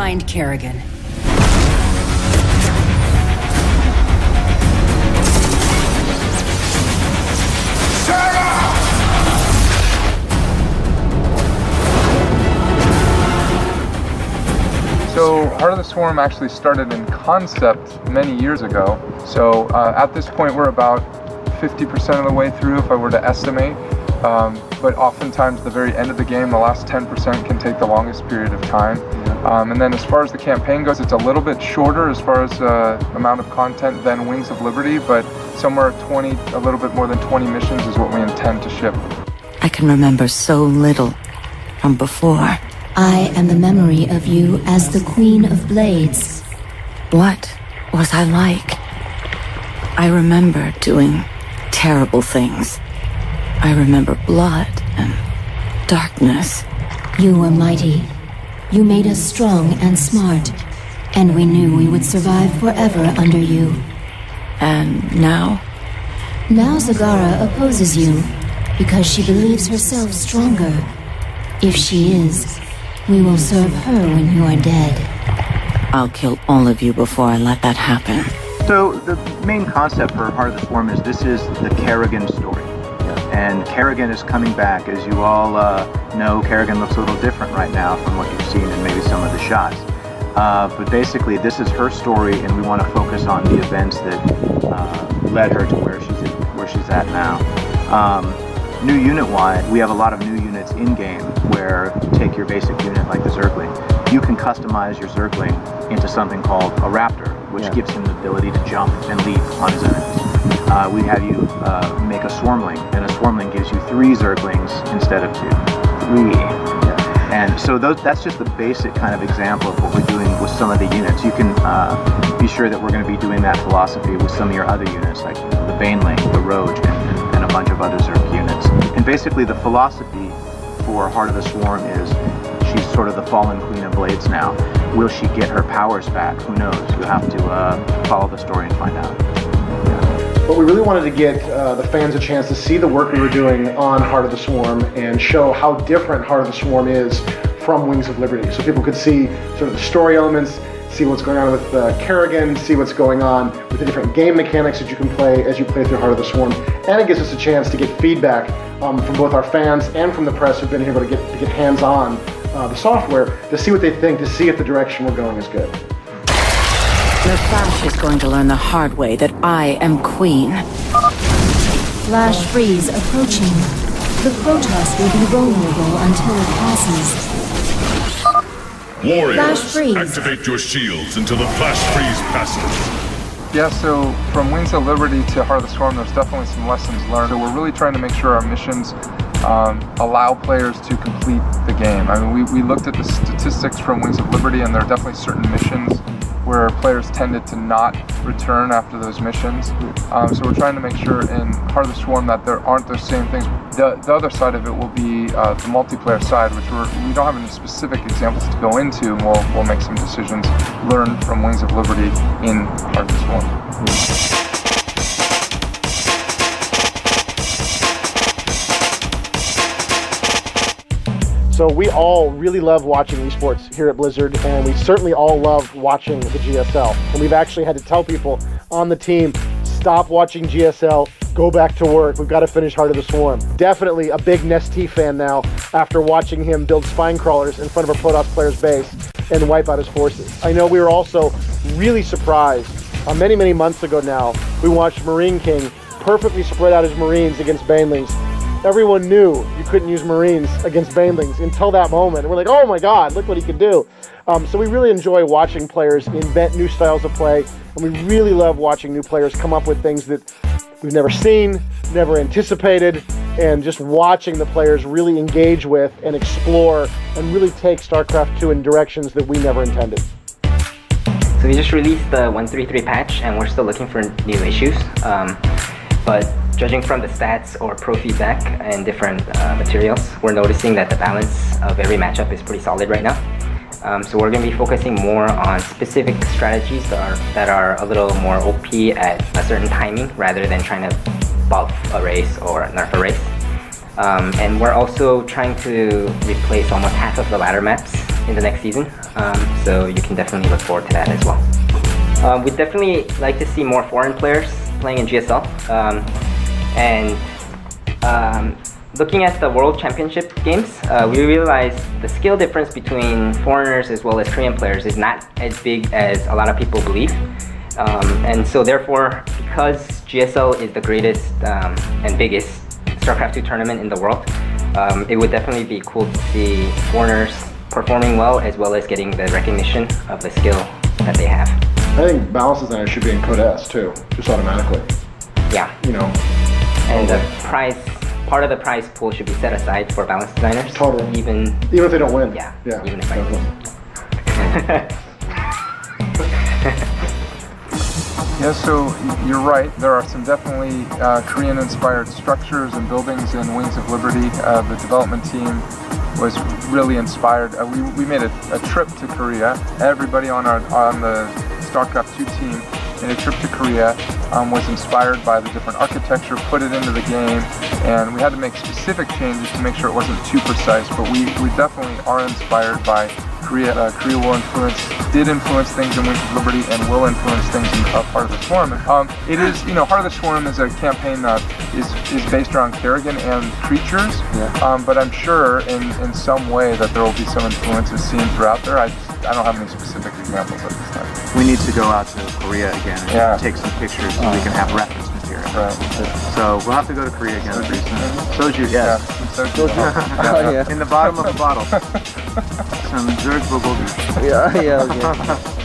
find Kerrigan. So Heart of the Swarm actually started in concept many years ago. So at this point we're about 50% of the way through if I were to estimate. But oftentimes the very end of the game, the last 10% can take the longest period of time. And then as far as the campaign goes, it's a little bit shorter as far as amount of content than Wings of Liberty, but somewhere a little bit more than 20 missions is what we intend to ship. I can remember so little from before. I am the memory of you as the Queen of Blades. What was I like? I remember doing terrible things. I remember blood and darkness. You were mighty. You made us strong and smart. And we knew we would survive forever under you. And now? Now Zagara opposes you because she believes herself stronger. If she is, we will serve her when you are dead. I'll kill all of you before I let that happen. So the main concept for Heart of the Swarm is this is the Kerrigan story. And Kerrigan is coming back. As you all know, Kerrigan looks a little different right now from what you've seen in maybe some of the shots. But basically this is her story, and we want to focus on the events that led her to where she's at now. New unit-wise, we have a lot of new units in-game where, take your basic unit like the Zergling, you can customize your Zergling into something called a Raptor, which gives him the ability to jump and leap on his enemies. We have you make a Swarmling, and a Swarmling gives you 3 Zerglings instead of 2. 3. And so that's just the basic kind of example of what we're doing with some of the units. You can be sure that we're going to be doing that philosophy with some of your other units, like the Baneling, the Rogue, and a bunch of other Zerg units. And basically the philosophy for Heart of the Swarm is she's sort of the fallen Queen of Blades now. Will she get her powers back? Who knows? You'll have to follow the story and find out. But we really wanted to get the fans a chance to see the work we were doing on Heart of the Swarm and show how different Heart of the Swarm is from Wings of Liberty. So people could see sort of the story elements, see what's going on with Kerrigan, see what's going on with the different game mechanics that you can play as you play through Heart of the Swarm. And it gives us a chance to get feedback from both our fans and from the press who've been able to get hands-on the software to see what they think, to see if the direction we're going is good. Your Flash is going to learn the hard way that I am Queen. Flash freeze approaching. The Protoss will be vulnerable until it passes. Warriors, Flash freeze. activate your shields until the flash freeze passes. Yeah, so from Wings of Liberty to Heart of the Swarm, there's definitely some lessons learned. So we're really trying to make sure our missions allow players to complete the game. I mean, we looked at the statistics from Wings of Liberty, and there are definitely certain missions where players tended to not return after those missions. So we're trying to make sure in Heart of the Swarm that there aren't those same things. The other side of it will be the multiplayer side, which we don't have any specific examples to go into, and we'll make some decisions learned from Wings of Liberty in Heart of the Swarm. So we all really love watching esports here at Blizzard, and we certainly all love watching the GSL. And we've actually had to tell people on the team, stop watching GSL, go back to work. We've got to finish Heart of the Swarm. Definitely a big Nesty fan now after watching him build spine crawlers in front of a Protoss player's base and wipe out his forces. I know we were also really surprised. Many, many months ago now, we watched Marine King perfectly spread out his Marines against Banelings. Everyone knew you couldn't use Marines against Banelings until that moment. And we're like, oh my God, look what he can do. So we really enjoy watching players invent new styles of play, and we really love watching new players come up with things that we've never seen, never anticipated, and just watching the players really engage with and explore and really take StarCraft 2 in directions that we never intended. So we just released the 133 patch, and we're still looking for new issues. But judging from the stats or pro feedback and different materials, we're noticing that the balance of every matchup is pretty solid right now. So we're going to be focusing more on specific strategies that are a little more OP at a certain timing rather than trying to buff a race or nerf a race. And we're also trying to replace almost half of the ladder maps in the next season. So you can definitely look forward to that as well. We'd definitely like to see more foreign players playing in GSL. Looking at the World Championship games, we realized the skill difference between foreigners as well as Korean players is not as big as a lot of people believe. And so therefore, because GSL is the greatest and biggest StarCraft 2 tournament in the world, it would definitely be cool to see foreigners performing well as well as getting the recognition of the skill that they have. I think balance designers should be in Code S too, just automatically. Yeah. You know. And the prize, part of the prize pool should be set aside for balance designers. Totally. Even if they don't win. Yeah. Yeah. Even if I win. Yeah, so you're right. There are some definitely Korean-inspired structures and buildings in Wings of Liberty. The development team was really inspired. We made a trip to Korea. Everybody on the StarCraft 2 team made a trip to Korea, was inspired by the different architecture, put it into the game, and we had to make specific changes to make sure it wasn't too precise, but we definitely are inspired by Korea. Korea did influence things in Wings of Liberty and will influence things in Heart of the Swarm. It is, Heart of the Swarm is a campaign that is based around Kerrigan and creatures, but I'm sure in some way that there will be some influences seen throughout there. I don't have any specific examples at this time. We need to go out to Korea again and take some pictures so we can have reference material. Right. So we'll have to go to Korea again pretty soon. Soju, yes. Yeah. In the bottom of the bottle. Some Zerg Bulgogi. Yeah.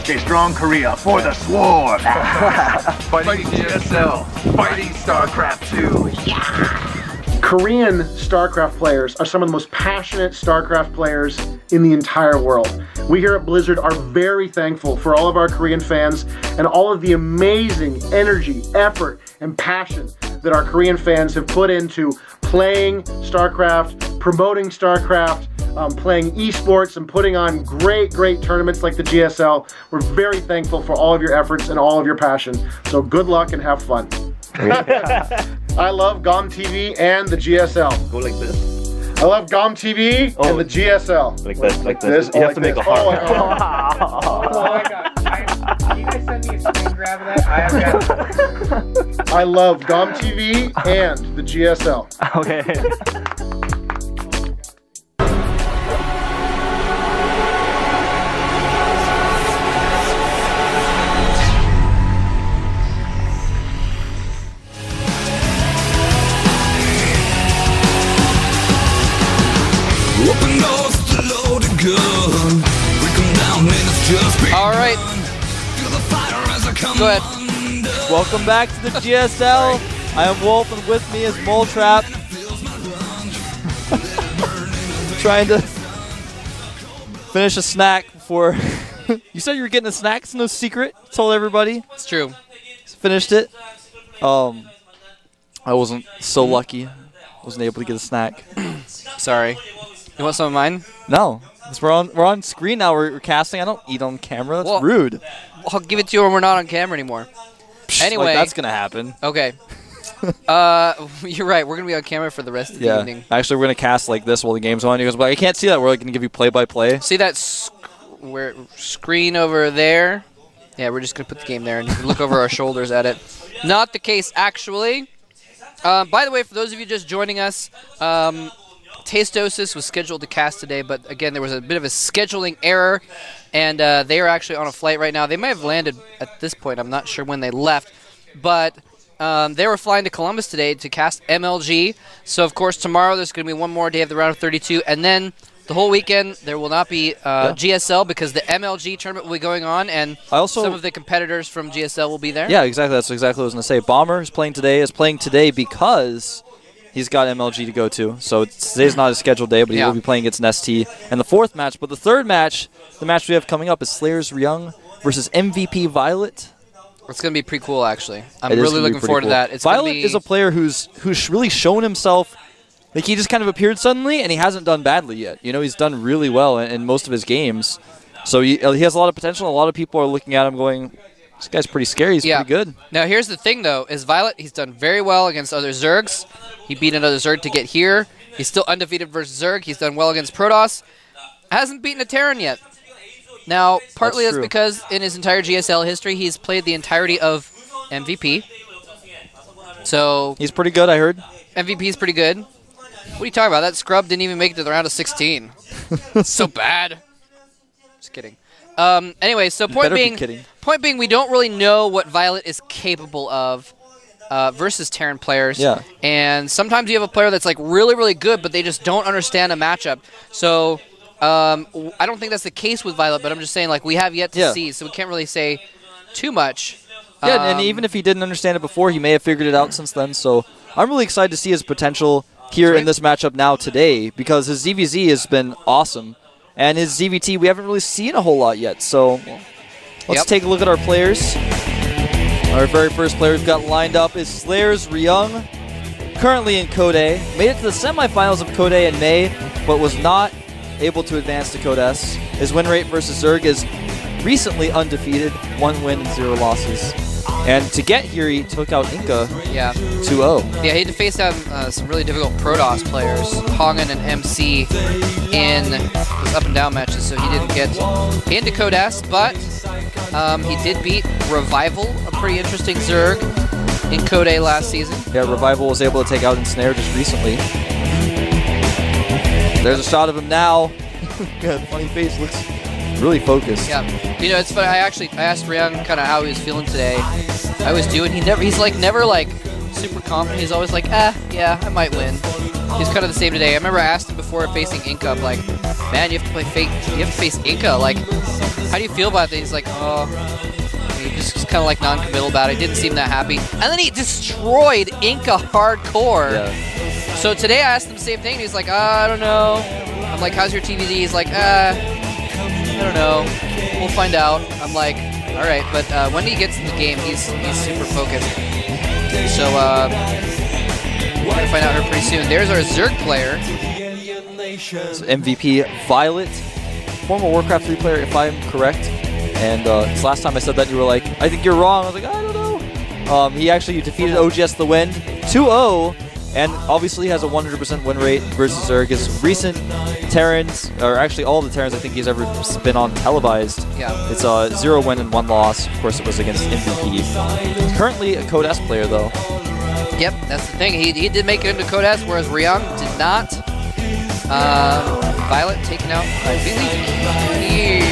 Stay strong, Korea, for the swarm! Fighting GSL, fighting StarCraft 2. Korean StarCraft players are some of the most passionate StarCraft players in the entire world. We here at Blizzard are very thankful for all of our Korean fans and all of the amazing energy, effort, and passion that our Korean fans have put into playing StarCraft, promoting StarCraft, playing esports, and putting on great tournaments like the GSL. We're very thankful for all of your efforts and all of your passion. So good luck and have fun. I love GOM TV and the GSL. Go like this. I love GOM TV and the GSL. Like this, like this. You have to make a heart. Oh my god. Can you guys send me a screen grab of that? I have got it. I love GOM TV and the GSL. Okay. All right. Go ahead. Welcome back to the GSL. I am Wolf, and with me is Moletrap. Trying to finish a snack before. You said you were getting a snack. It's no secret. Told everybody. It's true. Finished it. I wasn't so lucky. Wasn't able to get a snack. Sorry. You want some of mine? No. We're on screen now. We're casting. I don't eat on camera. That's rude. I'll give it to you when we're not on camera anymore. Anyway. Like that's going to happen. Okay. You're right. We're going to be on camera for the rest of the evening. Actually, we're going to cast like this while the game's on. He goes, but I can't see that. We're going to give you play-by-play. See that screen over there? Yeah, we're just going to put the game there and you can look over our shoulders at it. Not the case, actually. By the way, for those of you just joining us, Tastosis was scheduled to cast today, but again, there was a bit of a scheduling error, and they are actually on a flight right now. They may have landed at this point. I'm not sure when they left, but they were flying to Columbus today to cast MLG. So, of course, tomorrow there's going to be one more day of the round of 32, and then the whole weekend there will not be GSL because the MLG tournament will be going on, and some of the competitors from GSL will be there. Yeah, exactly. That's exactly what I was going to say. Bomber is playing today because he's got MLG to go to. So today's not a scheduled day, but he will be playing against an ST. And the fourth match, but the third match, the match we have coming up is Slayer's Ryung versus MVP viOlet. It's going to be pretty cool, actually. I'm really looking forward to that. viOlet is a player who's really shown himself. Like, he just kind of appeared suddenly, and he hasn't done badly yet. You know, he's done really well in most of his games. So he has a lot of potential. A lot of people are looking at him going, this guy's pretty scary. He's pretty good. Now, here's the thing, though, is viOlet, he's done very well against other Zergs. He beat another Zerg to get here. He's still undefeated versus Zerg. He's done well against Protoss. hasn't beaten a Terran yet. Now, partly that's true. because in his entire GSL history, he's played the entirety of MVP. So He's pretty good, I heard. MVP is pretty good. What are you talking about? That scrub didn't even make it to the round of 16. So bad. Just kidding. Anyway, so point being, we don't really know what viOlet is capable of versus Terran players. Yeah. And sometimes you have a player that's like really, really good, but they just don't understand a matchup. So I don't think that's the case with viOlet, but I'm just saying like we have yet to see, so we can't really say too much. Yeah, and even if he didn't understand it before, he may have figured it out since then. So I'm really excited to see his potential here in this matchup now today, because his ZVZ has been awesome. And his ZVT, we haven't really seen a whole lot yet. So let's take a look at our players. Our very first player we've got lined up is Slayer's Ryung, currently in Code A. Made it to the semifinals of Code A in May, but was not able to advance to Code S. His win rate versus Zerg is recently undefeated, 1 win and 0 losses. And to get here, he took out Inca 2-0. Yeah, he had to face down some really difficult Protoss players, Hongan and MC, in his up and down matches, so he didn't get into Code S, but he did beat Revival, a pretty interesting Zerg, in Code A last season. Yeah, Revival was able to take out Ensnare just recently. There's a shot of him now. Good, funny face, looks really focused. Yeah, you know, it's funny. I asked Ryung kind of how he was feeling today. I was doing. He's never like super confident. He's always like, yeah, I might win. He's kind of the same today. I remember I asked him before facing Inca, I'm like, man, you have to play fake. You have to face Inca. Like, how do you feel about that? He's like, oh. He just kind of like non-committal about it. He didn't seem that happy. And then he destroyed Inca hardcore. Yeah. So today I asked him the same thing. He's like, I don't know. I'm like, how's your TVZ? He's like, I don't know. We'll find out. I'm like, all right. But when he gets in the game, he's super focused. So we're gonna find out here pretty soon. There's our Zerg player. So MVP viOlet, former Warcraft 3 player, if I'm correct. And last time I said that, you were like, I think you're wrong. I was like, I don't know. He actually defeated OGS The Wind 2-0. And obviously has a 100% win rate versus Zerg. His recent Terrans, or actually all the Terrans I think he's ever been on televised. Yeah. It's a 0 win and 1 loss. Of course, it was against MVP. He's currently a Code S player, though. Yep, that's the thing. He did make it into Code S, whereas Ryung did not. viOlet taken out, I believe.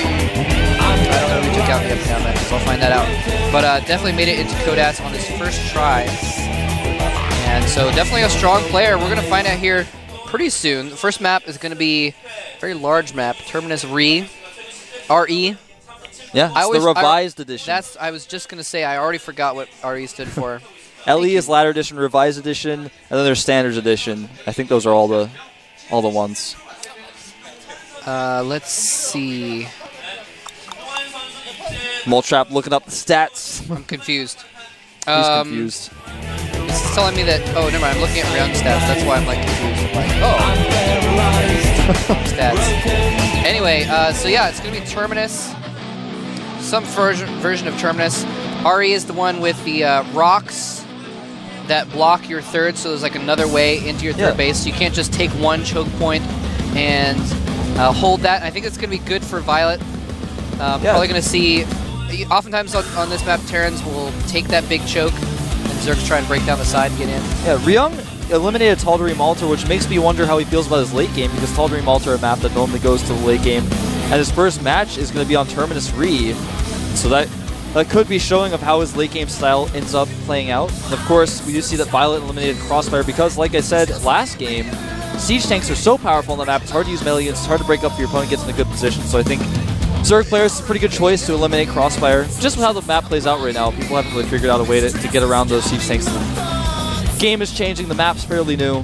I don't know who took out the up-and-down matches. I'll find that out. But definitely made it into Code S on his first try. And so definitely a strong player. We're going to find out here pretty soon. The first map is going to be a very large map, Terminus RE. R-E. Yeah, it's the revised edition. I was just going to say, I already forgot what RE stood for. LE is Ladder Edition, Revised Edition, and then there's Standards Edition. I think those are all the ones. Let's see. Moltrap looking up the stats. I'm confused. He's confused. It's telling me that, oh, never mind, I'm looking at Ryung stats, that's why I'm like confused. I'm like, oh. Stats. Anyway, so yeah, it's going to be Terminus. Some version of Terminus. RE is the one with the rocks that block your third, so there's like another way into your third base. So you can't just take one choke point and hold that. And I think it's going to be good for viOlet. Probably going to see, oftentimes on this map, Terrans will take that big choke, and Zergs try and break down the side and get in. Yeah, Ryung eliminated Tal'Darim Altar, which makes me wonder how he feels about his late game, because Tal'Darim Altar, a map that normally goes to the late game, and his first match is going to be on Terminus RE, so that could be showing of how his late game style ends up playing out. And of course, we do see that viOlet eliminated Crossfire because, like I said last game, siege tanks are so powerful on the map, it's hard to use melee units, it's hard to break up if your opponent gets in a good position, so I think Zerg players is a pretty good choice to eliminate Crossfire. Just with how the map plays out right now, people haven't really figured out a way to get around those siege tanks. The game is changing, the map's fairly new.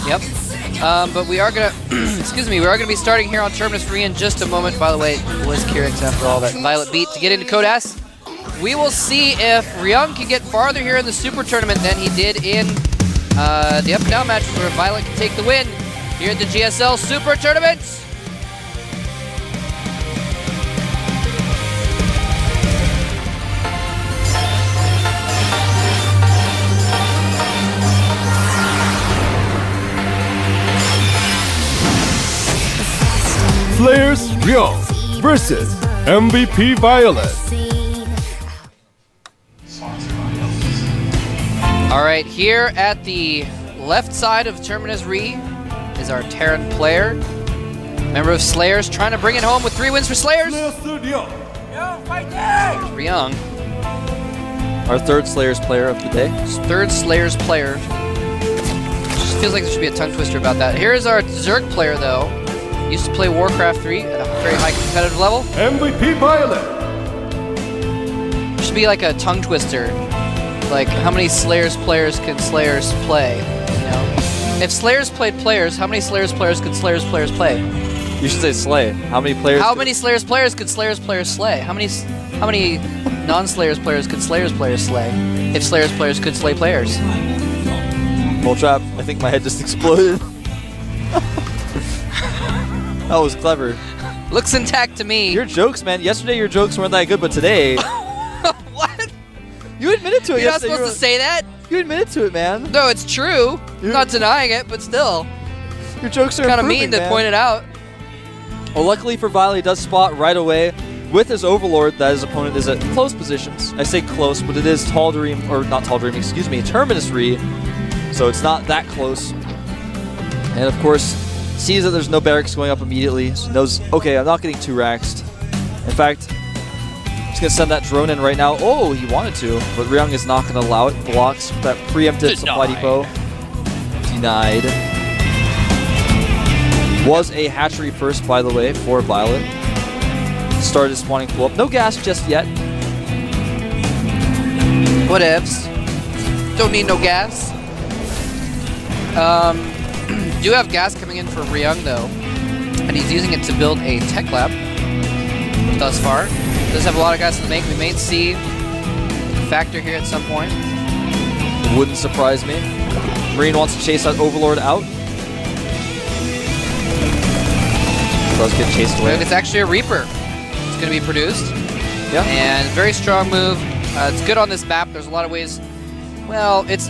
Yep. But we are gonna, excuse me, we are gonna be starting here on Terminus RE in just a moment. By the way, it was Kyrix after all that viOlet beat to get into Code S. We will see if Ryung can get farther here in the Super Tournament than he did in the up and down matches where viOlet can take the win here at the GSL Super Tournament. Slayers Ryung versus MVP viOlet. All right, here at the left side of Terminus Re is our Terran player. Member of Slayers trying to bring it home with 3 wins for Slayers. Here's Ryung. Our third Slayers player of the day. Third Slayers player. Just feels like there should be a tongue twister about that. Here's our Zerg player, though. Used to play Warcraft 3 at a very high competitive level. MVP viOlet. Should be like a tongue twister. Like, how many Slayers players can Slayers play? You know? If Slayers played players, how many Slayers players could Slayers players play? You should say slay. How many players? How many Slayers players could Slayers players slay? How many non-Slayers players could Slayers players slay? If Slayers players could slay players. Bull trap. I think my head just exploded. That was clever. Looks intact to me. Your jokes, man. Yesterday your jokes weren't that good, but today. What? You admitted to it. You're not supposed to say that. You admitted to it, man. No, it's true. I'm not denying it, but still. Your jokes are kind of mean to point it out. Well, luckily for viOlet, he does spot right away with his Overlord that his opponent is at close positions. I say close, but it is Tal'Darim, or not Tal'Darim, excuse me, Terminus Re, so it's not that close. And of course, sees that there's no barracks going up immediately, so knows, okay, I'm not getting 2 raxed. In fact, he's going to send that drone in right now. Oh, he wanted to, but Ryung is not going to allow it. Blocks that preempted supply depot. Denied. Was a hatchery first, by the way, for viOlet. Started spawning pull up. No gas just yet. Whatevs. Don't need no gas. Do have gas coming in for Ryung, though. And he's using it to build a tech lab thus far. Does have a lot of gas to make. We may see Factor here at some point. Wouldn't surprise me. Marine wants to chase that Overlord out. Does get chased away. It's actually a Reaper. It's going to be produced. Yeah. And very strong move. It's good on this map. There's a lot of ways. Well, it's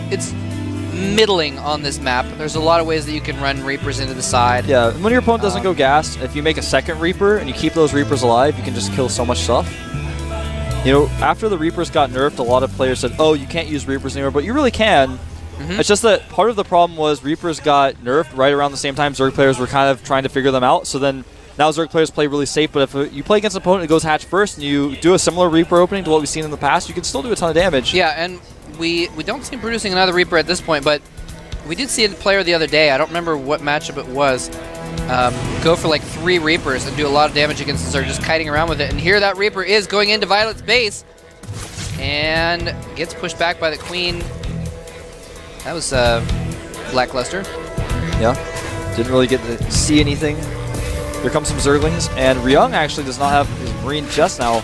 middling on this map. There's a lot of ways that you can run Reapers into the side. Yeah, when your opponent doesn't go gas, if you make a second Reaper and you keep those Reapers alive, you can just kill so much stuff. You know, after the Reapers got nerfed, a lot of players said, oh, you can't use Reapers anymore, but you really can. It's just that part of the problem was Reapers got nerfed right around the same time Zerg players were kind of trying to figure them out, so then now Zerg players play really safe, but if you play against an opponent that goes hatch first and you do a similar Reaper opening to what we've seen in the past, you can still do a ton of damage. Yeah, and we don't see him producing another Reaper at this point, but we did see a player the other day, I don't remember what matchup it was, go for like 3 Reapers and do a lot of damage against the Zerg, just kiting around with it. And here that Reaper is going into viOlet's base and gets pushed back by the Queen. That was lackluster. Yeah, didn't really get to see anything. Here comes some Zerglings, and Ryung actually does not have his Marine just now.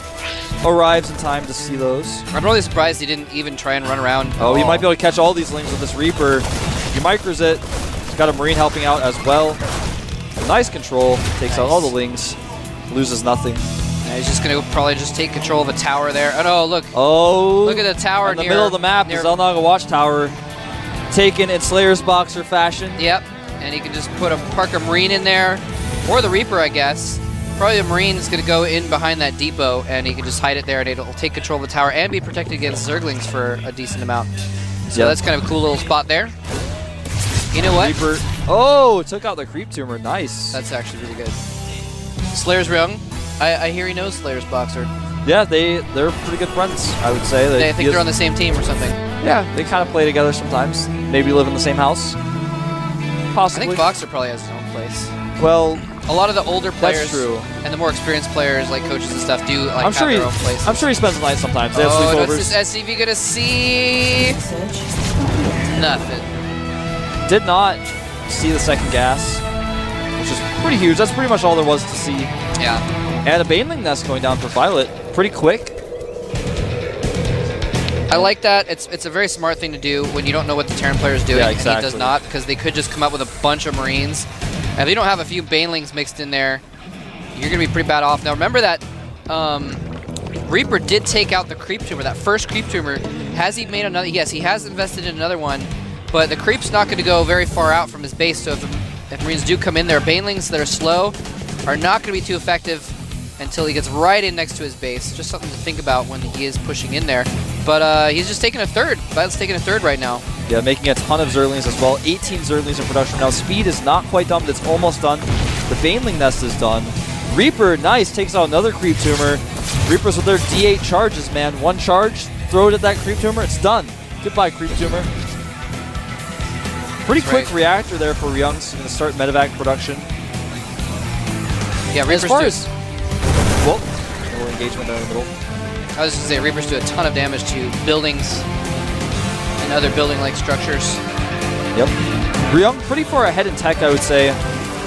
Arrives in time to see those. I'm really surprised he didn't even try and run around. Oh, he might be able to catch all these lings with this Reaper. He micros it. He's got a Marine helping out as well. Nice control. Takes out all the lings. Loses nothing. Yeah, he's just going to probably just take control of a tower there. Oh, no, look. Oh. Look at the tower in the middle of the map. The Xel'Naga Watchtower taken in Slayer's Boxer fashion. Yep. And he can just park a Marine in there. Or the Reaper, I guess. Probably the Marine is going to go in behind that depot, and he can just hide it there, and it'll take control of the tower and be protected against Zerglings for a decent amount. So that's kind of a cool little spot there. You know what? Reaper. Oh, took out the creep tumor. Nice. That's actually really good. Slayer's Ryung. I hear he knows Slayer's Boxer. Yeah, they're pretty good friends, I would say. They think they're on the same team or something. Yeah, they kind of play together sometimes. Maybe live in the same house. Possibly. I think Boxer probably has his own place. Well, a lot of the older players that's true. And the more experienced players, like coaches and stuff, do like have their own places. I'm sure he spends the night sometimes. They have sleepovers. What's this SCV gonna see? Nothing. Did not see the second gas, which is pretty huge. That's pretty much all there was to see. Yeah. And a Baneling nest going down for viOlet. Pretty quick. I like that. It's a very smart thing to do when you don't know what the Terran player is doing. Yeah, exactly. And he does not, because they could just come up with a bunch of Marines. And if you don't have a few Banelings mixed in there, you're going to be pretty bad off. Now remember that Reaper did take out the Creep Tumor, that first Creep Tumor. Has he made another? Yes, he has invested in another one. But the Creep's not going to go very far out from his base, so if Marines do come in there, Banelings that are slow, are not going to be too effective until he gets right in next to his base. Just something to think about when he is pushing in there. But he's just taking a third. viOlet's taking a third right now. Yeah, making a ton of Zerglings as well. 18 Zerglings in production now. Speed is not quite done, but it's almost done. The Baneling Nest is done. Reaper, nice, takes out another Creep Tumor. Reapers with their D8 charges, man. One charge, throw it at that Creep Tumor, it's done. Goodbye, Creep Tumor. Pretty quick reactor there for Ryung's going to start medevac production. Yeah, Reapers well, no engagement there in the middle. I was just going to say, Reapers do a ton of damage to buildings and other building-like structures. Yep. Ryung pretty far ahead in tech, I would say.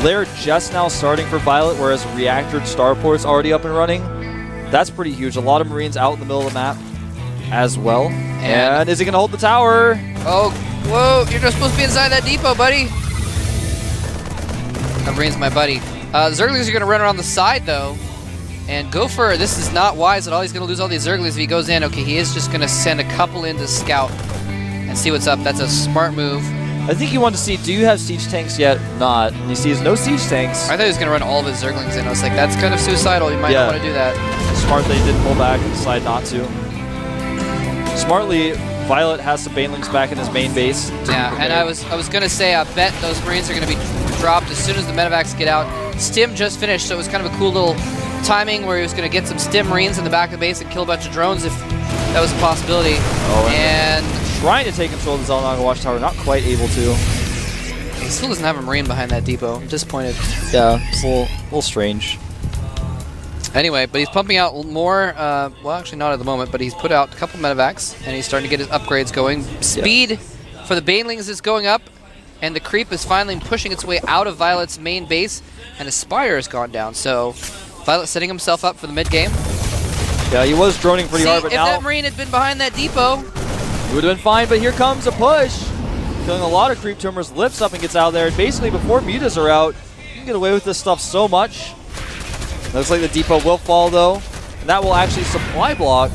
Lair just now starting for viOlet, whereas Reactor Starport's already up and running. That's pretty huge. A lot of Marines out in the middle of the map as well. And is he going to hold the tower? Oh, whoa, you're not supposed to be inside that depot, buddy. That Marine's my buddy. Zerglings are going to run around the side, though. And Gopher, this is not wise at all. He's going to lose all these Zerglings if he goes in. Okay, he is just going to send a couple in to scout and see what's up. That's a smart move. I think he wanted to see, do you have siege tanks yet? Not. And he sees no siege tanks. I thought he was going to run all of his Zerglings in. I was like, that's kind of suicidal. You might not want to do that. Smart that he didn't pull back and decide not to. Smartly, viOlet has some Banelings back in his main base. Yeah, and I was going to say, I bet those Marines are going to be dropped as soon as the medevacs get out. Stim just finished, so it was kind of a cool little timing where he was going to get some Stim Marines in the back of the base and kill a bunch of drones if that was a possibility. Oh, and trying to take control of the Xel'Naga Watchtower, not quite able to. He still doesn't have a Marine behind that depot. I'm disappointed. Yeah, it's a little strange. Anyway, but he's pumping out more, well, actually not at the moment, but he's put out a couple medevacs, and he's starting to get his upgrades going. Speed for the Banelings is going up, and the creep is finally pushing its way out of viOlet's main base, and his Spire has gone down, so viOlet setting himself up for the mid-game. Yeah, he was droning pretty hard, but if now that Marine had been behind that depot, it would have been fine, but here comes a push. Killing a lot of Creep Tumors, lifts up and gets out there, and basically before mutas are out, you can get away with this stuff so much. Looks like the depot will fall, though. And that will actually supply block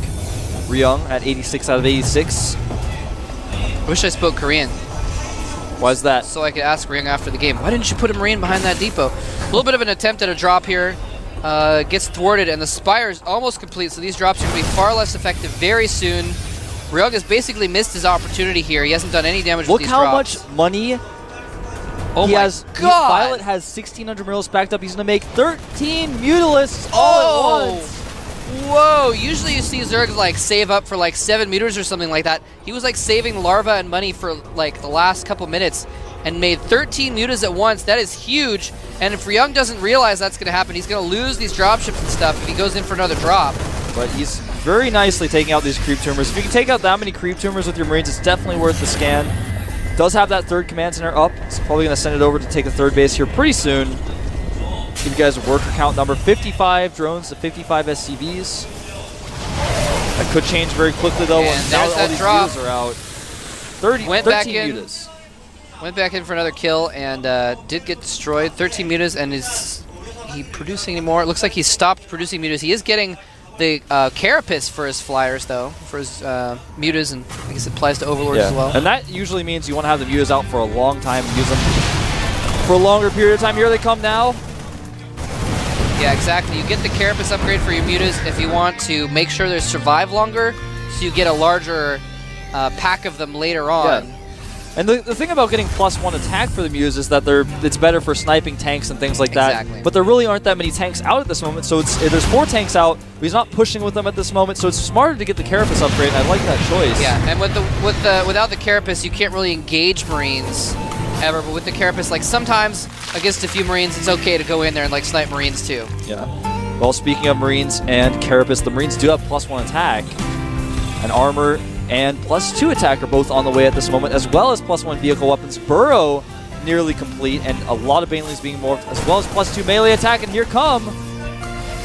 Ryung at 86 out of 86. I wish I spoke Korean. Why is that? So I could ask Ryung after the game, why didn't you put a Marine behind that depot? A little bit of an attempt at a drop here. Gets thwarted, and the Spire is almost complete, so these drops are going to be far less effective very soon. Ryung has basically missed his opportunity here. He hasn't done any damage with these drops. Look how much money he has. God! viOlet has 1,600 murals backed up. He's going to make 13 Mutalisks all at once. Whoa! Usually you see Zerg like save up for like 7 meters or something like that. He was like saving larva and money for like the last couple minutes and made 13 mutas at once. That is huge. And if Ryung doesn't realize that's going to happen, he's going to lose these dropships and stuff if he goes in for another drop. But he's very nicely taking out these Creep Tumors. If you can take out that many Creep Tumors with your Marines, it's definitely worth the scan. Does have that third command center up. He's probably going to send it over to take a third base here pretty soon. Give you guys a worker count number. 55 drones to 55 SCVs. That could change very quickly, though. And now there's all these drop. mutas are out. 13 mutas. Went back in for another kill and did get destroyed. 13 mutas, and is he producing anymore? It looks like he stopped producing mutas. He is getting the carapace for his flyers, though, for his mutas, and I guess it applies to overlords as well. And that usually means you want to have the mutas out for a long time and use them for a longer period of time. Here they come now. Yeah, exactly. You get the carapace upgrade for your mutas if you want to make sure they survive longer, so you get a larger pack of them later on. Yeah. And the thing about getting +1 attack for the Muse is that it's better for sniping tanks and things like that. Exactly. But there really aren't that many tanks out at this moment, so there's 4 tanks out, but he's not pushing with them at this moment, so it's smarter to get the Carapace upgrade, and I like that choice. Yeah, and without the Carapace, you can't really engage Marines ever, but with the Carapace, like sometimes against a few Marines, it's okay to go in there and like snipe Marines too. Yeah. Well, speaking of Marines and Carapace, the Marines do have +1 attack, and armor and +2 attack are both on the way at this moment, as well as +1 vehicle weapons. Burrow nearly complete, and a lot of Banelings being morphed, as well as +2 melee attack, and here come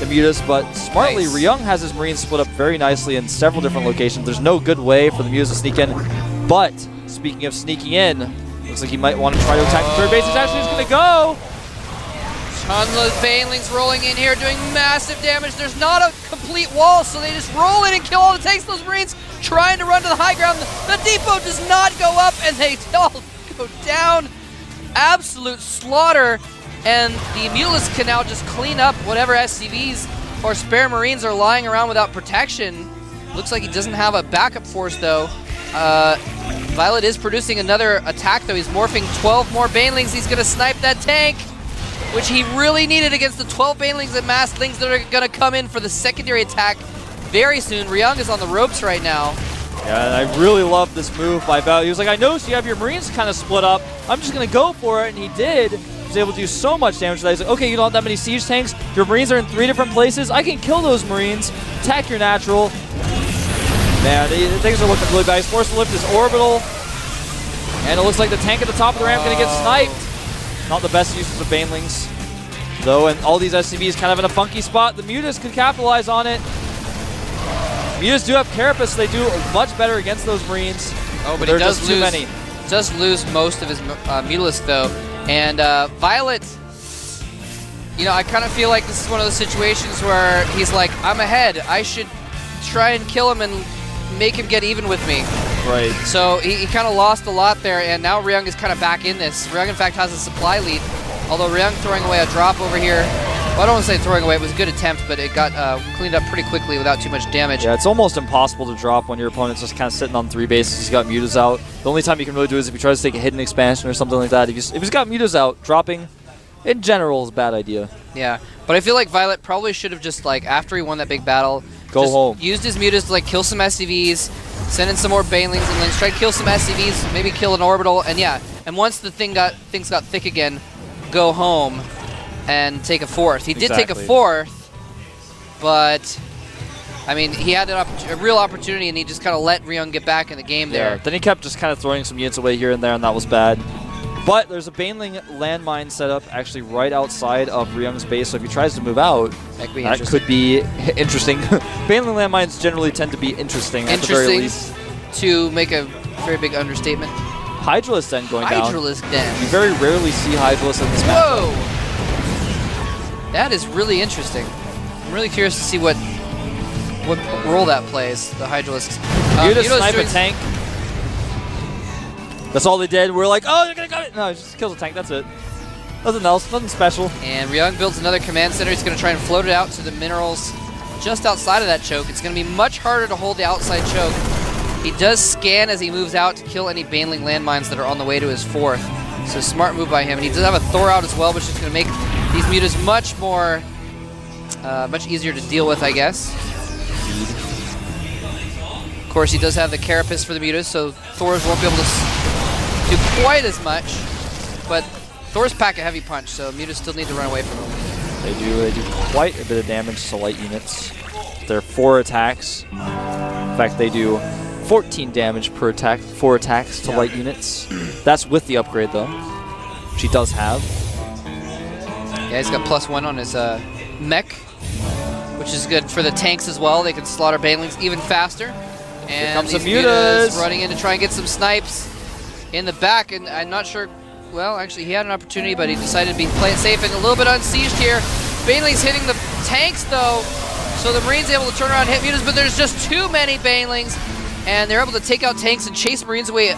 the Mutas, but smartly, nice. Ryung has his Marines split up very nicely in several different locations. There's no good way for the Mutas to sneak in, but speaking of sneaking in, looks like he might want to try to attack the third base. He's actually just going to go! Tons of Banelings rolling in here, doing massive damage. There's not a complete wall, so they just roll in and kill all the tanks. Those Marines trying to run to the high ground. The depot does not go up, and they all go down. Absolute slaughter. and the Mutalisk can now just clean up whatever SCVs or spare Marines are lying around without protection. Looks like he doesn't have a backup force, though. viOlet is producing another attack, though. He's morphing 12 more Banelings. He's going to snipe that tank, which he really needed against the 12 Banelings and Mastlings that are going to come in for the secondary attack very soon. Ryung is on the ropes right now. Yeah, and I really love this move by viOlet. He was like, I noticed you have your Marines kind of split up. I'm just going to go for it, and he did. He was able to do so much damage to that. He's like, okay, you don't have that many siege tanks. Your Marines are in 3 different places. I can kill those Marines, attack your natural. Man, things are looking really bad. He's forced to lift his orbital, and it looks like the tank at the top of the ramp going to get sniped. Not the best uses of Banelings, though, and all these SCVs kind of in a funky spot. The Mutas could capitalize on it. Mutas do have Carapace. They do much better against those Marines. Oh, but he does lose most of his Mutalisk, though. And viOlet, you know, I kind of feel like this is one of those situations where he's like, I'm ahead. I should try and kill him and make him get even with me. Right. So he kind of lost a lot there, and now Ryung is kind of back in this. Ryung, in fact, has a supply lead, although Ryung throwing away a drop over here. Well, I don't want to say throwing away. It was a good attempt, but it got cleaned up pretty quickly without too much damage. Yeah, it's almost impossible to drop when your opponent's just kind of sitting on 3 bases. He's got Mutas out. The only time you can really do it is if he tries to take a hidden expansion or something like that. If he's got Mutas out, dropping in general is a bad idea. Yeah, but I feel like viOlet probably should have just, like, after he won that big battle, go home. Used his Mutas to, like, kill some SCVs, send in some more Banelings and Lings, try to kill some SCVs, maybe kill an orbital, and yeah, and once the things got thick again, go home and take a 4th. He did take a 4th, but I mean, he had a real opportunity, and he just kind of let Ryung get back in the game there. Then he kept just kind of throwing some units away here and there, and that was bad. But there's a Baneling landmine set up actually right outside of Ryung's base, so if he tries to move out, that could be interesting. Baneling landmines generally tend to be interesting at the very least. To make a very big understatement. Hydralisk Den going down. Hydralisk Den. You very rarely see Hydralisk in this map. Whoa! That is really interesting. I'm really curious to see what role that plays, the Hydralisks. You just snipe a tank. That's all they did. We're like, oh, they're going to cut it. No, it just kills a tank. That's it. Nothing else. Nothing special. And Ryung builds another command center. He's going to try and float it out to the minerals just outside of that choke. It's going to be much harder to hold the outside choke. He does scan as he moves out to kill any Baneling landmines that are on the way to his 4th. So smart move by him. And he does have a Thor out as well, which is going to make these Mutas much more, much easier to deal with, I guess. Of course, he does have the Carapace for the Mutas, so Thors won't be able to do quite as much. But Thors pack a heavy punch, so Mutas still need to run away from him. They do quite a bit of damage to light units. They're 4 attacks. In fact, they do 14 damage per attack, 4 attacks to light units. That's with the upgrade, though, which he does have. Yeah, he's got +1 on his mech, which is good for the tanks as well. They can slaughter Banelings even faster. And here comes these some Mutas running in to try and get some snipes in the back. And I'm not sure, well, actually, he had an opportunity, but he decided to be playing safe and a little bit unsieged here. Banelings hitting the tanks, though, so the Marines able to turn around and hit Mutas, but there's just too many Banelings, and they're able to take out tanks and chase Marines away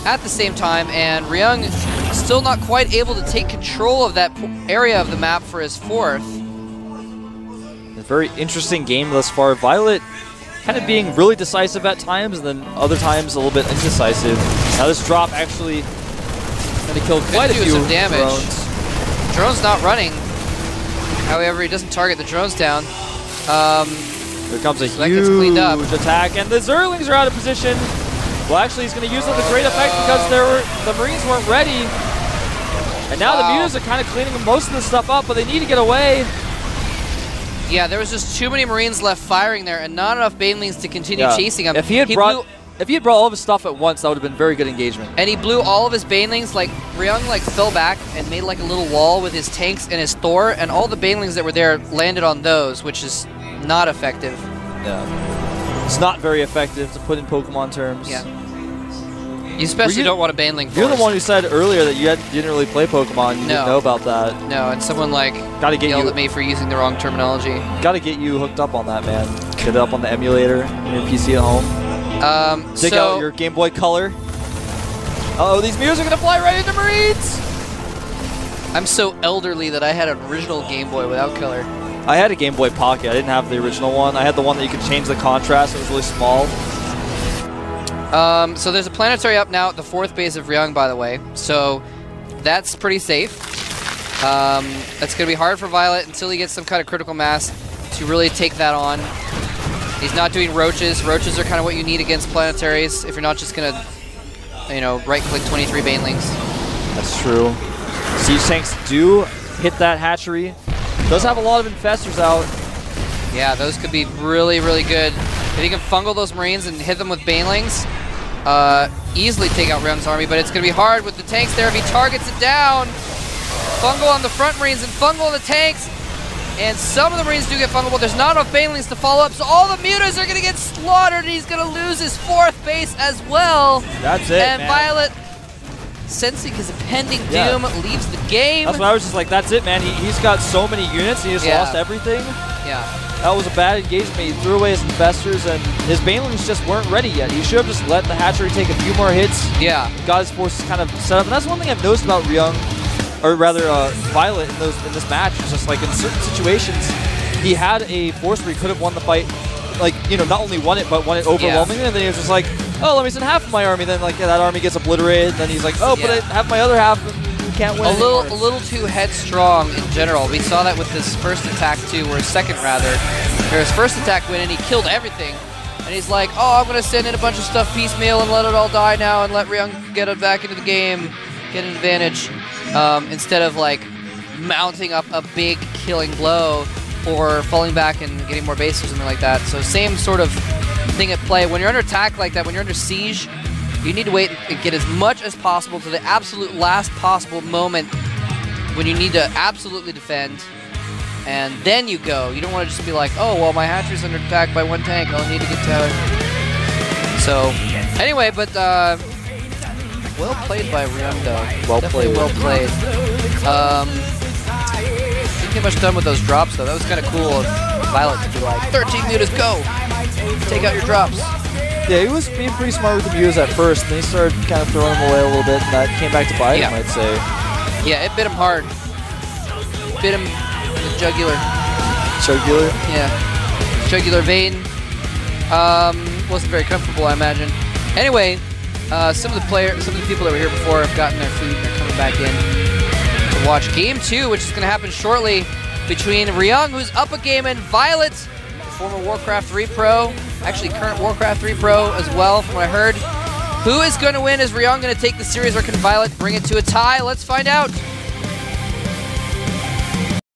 at the same time, and Ryung still not quite able to take control of that area of the map for his 4th. A very interesting game thus far. viOlet kind of being really decisive at times, and then other times a little bit indecisive. Now this drop actually going to kill quite a few drones. Drone's not running. However, he doesn't target the drones down. Here comes a huge attack, and the Zerlings are out of position. Well, actually, he's going to use them to great effect because the Marines weren't ready. And now the Mutas are kind of cleaning most of this stuff up, but they need to get away. Yeah, there was just too many Marines left firing there, and not enough Banelings to continue chasing him. If he had brought all of his stuff at once, that would have been very good engagement. And he blew all of his Banelings. Like, Ryung like fell back and made like a little wall with his tanks and his Thor, and all the Banelings that were there landed on those, which is not effective. Yeah. It's not very effective to put in Pokemon terms. Yeah. You especially don't want a Baneling force. You're the one who said earlier that you didn't really play Pokemon. You didn't know about that. No, and someone like yelled at me for using the wrong terminology. Got to get you hooked up on that, man. Get it up on the emulator on your PC at home. Dig out your Game Boy Color. Uh-oh, these Mutas are going to fly right into Marines! I'm so elderly that I had an original Game Boy without color. I had a Game Boy Pocket. I didn't have the original one. I had the one that you could change the contrast. It was really small. So there's a planetary up now at the 4th base of Ryung, by the way. So that's pretty safe. That's going to be hard for viOlet until he gets some kind of critical mass to really take that on. He's not doing roaches. Roaches are kind of what you need against planetaries if you're not just going to, you know, right-click 23 banelings. That's true. Siege tanks do hit that hatchery. Does have a lot of infestors out. Yeah, those could be really, really good. If you can fungal those Marines and hit them with banelings, easily take out Ryung's army, but it's going to be hard with the tanks there if he targets it down. Fungal on the front Marines and fungal on the tanks. And some of the Marines do get fungal, but there's not enough banelings to follow up, so all the mutas are going to get slaughtered, and he's going to lose his 4th base as well. That's it, and man. viOlet, sensing his impending doom, leaves the game. That's why I was just like, that's it, man. He's got so many units, and he just lost everything. Yeah. That was a bad engagement. He threw away his infestors, and his banelings just weren't ready yet. He should have just let the hatchery take a few more hits. Yeah. Got his forces kind of set up, and that's one thing I've noticed about Ryung, or rather viOlet in this match. Is just like in certain situations, he had a force where he could have won the fight, like, you know, not only won it, but won it overwhelmingly, and then he was just like, oh, let me send half of my army, then like that army gets obliterated, then he's like, oh, but I have my other half, and you can't win a little too headstrong in general. We saw that with his first attack too, or his second rather, where his first attack went and he killed everything, and he's like, oh, I'm gonna send in a bunch of stuff piecemeal and let it all die now and let Ryung get it back into the game, get an advantage, instead of like mounting up a big killing blow or falling back and getting more base or something like that. So same sort of thing at play. When you're under attack like that, when you're under siege, you need to wait and get as much as possible to the absolute last possible moment when you need to absolutely defend, and then you go. You don't want to just be like, oh, well, my hatchery's under attack by 1 tank. I'll need to get to it. So, anyway, but well played by Ryung, though. Definitely well played. Didn't get much done with those drops, though. That was kind of cool of viOlet to be like, 13 mutas, go! Take out your drops. Yeah, he was being pretty smart with the mutas at first, then he started kind of throwing them away a little bit, and that came back to bite him, I'd say. Yeah, it bit him hard. Bit him in the jugular. Jugular? Yeah. Jugular vein. Wasn't very comfortable, I imagine. Anyway, some of the people that were here before have gotten their food and they're coming back in to watch Game 2, which is going to happen shortly between Ryung, who's up a game, and viOlet, former Warcraft 3 Pro, actually current Warcraft 3 Pro as well, from what I heard. Who is going to win? Is Ryung going to take the series, or can viOlet bring it to a tie? Let's find out.